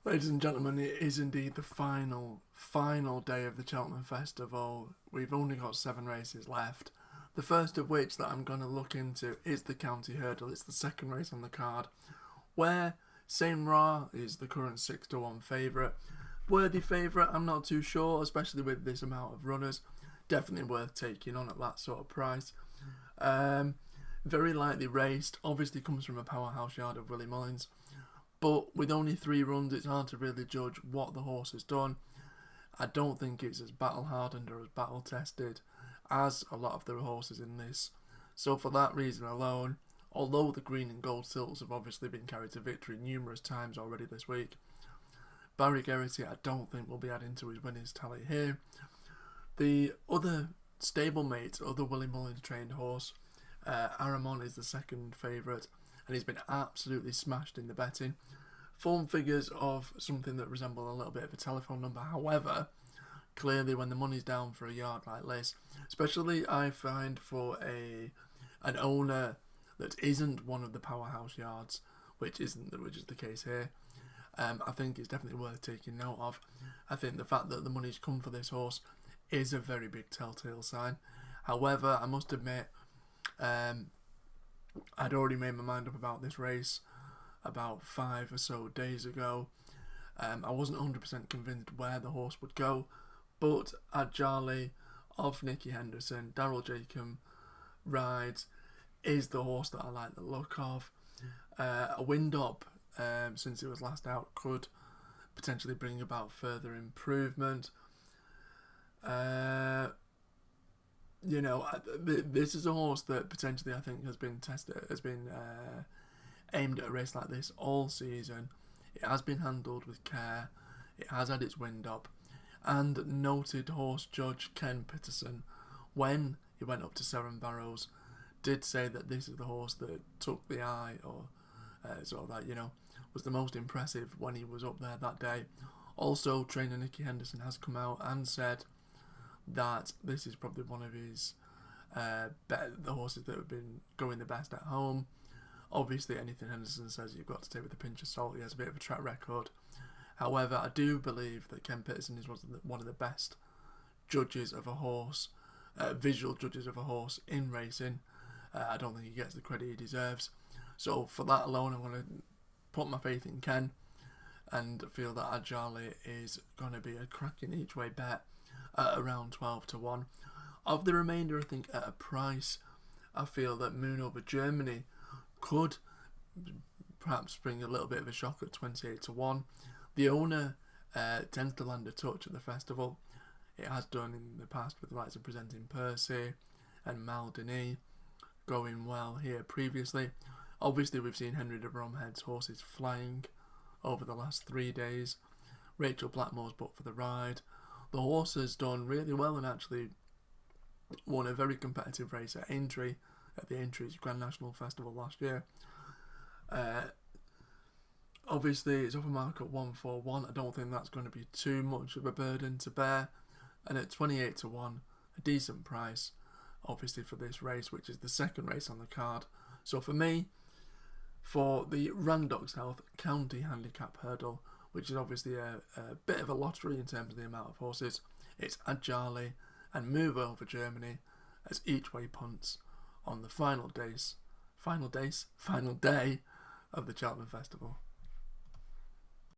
Ladies and gentlemen, it is indeed the final day of the Cheltenham Festival. We've only got 7 races left. The first of which that I'm going to look into is the County Hurdle. It's the second race on the card, where Saint Ra is the current 6-1 favourite. Worthy favourite, I'm not too sure, especially with this amount of runners. Definitely worth taking on at that sort of price. Very lightly raced, obviously comes from a powerhouse yard of Willie Mullins. But with only 3 runs, it's hard to really judge what the horse has done. I don't think it's as battle hardened or as battle tested as a lot of the horses in this. So for that reason alone, although the green and gold silks have obviously been carried to victory numerous times already this week, Barry Geraghty I don't think will be adding to his winners tally here. The other stablemate, other Willie Mullins trained horse, Aramon is the second favourite, and he's been absolutely smashed in the betting. Form figures of something that resemble a little bit of a telephone number. However, clearly when the money's down for a yard like this, especially I find for an owner that isn't one of the powerhouse yards, which is the case here, I think it's definitely worth taking note of. I think the fact that the money's come for this horse is a very big telltale sign. However, I must admit, I'd already made my mind up about this race about 5 or so days ago. I wasn't 100% convinced where the horse would go, but Adjali of Nicky Henderson, Daryl Jacob rides, is the horse that I like the look of. A wind up since it was last out could potentially bring about further improvement. This is a horse that potentially I think has been aimed at a race like this all season. It has been handled with care. It has had its wind up. And noted horse judge Ken Pitterson, when he went up to Seven Barrows, did say that this is the horse that took the eye, or was the most impressive when he was up there that day. Also, trainer Nicky Henderson has come out and said that this is probably one of his the horses that have been going the best at home. Obviously, anything Henderson says you've got to take with a pinch of salt. He has a bit of a track record. However, I do believe that Ken Pitterson is one of the best judges of a horse, visual judges of a horse in racing. I don't think he gets the credit he deserves. So for that alone, I'm going to put my faith in Ken and feel that Adjali is going to be a cracking each way bet at around 12-1. Of the remainder, I think at a price, I feel that Moon Over Germany could perhaps bring a little bit of a shock at 28-1. The owner tends to land a touch at the festival. It has done in the past with the likes of Presenting Percy and Mal Denis going well here previously. Obviously, we've seen Henry de Bromhead's horses flying over the last 3 days. Rachel Blackmore's booked for the ride. The horse has done really well and actually won a very competitive race at Aintree, at the Aintree's Grand National Festival last year. Obviously, it's off a mark at 141. I don't think that's going to be too much of a burden to bear. And at 28-1, a decent price, obviously, for this race, which is the second race on the card. So for me, for the Randox Health County Handicap Hurdle, which is obviously a bit of a lottery in terms of the amount of horses, it's Adjali and Move Over Germany as each way punts on the final day of the Cheltenham Festival.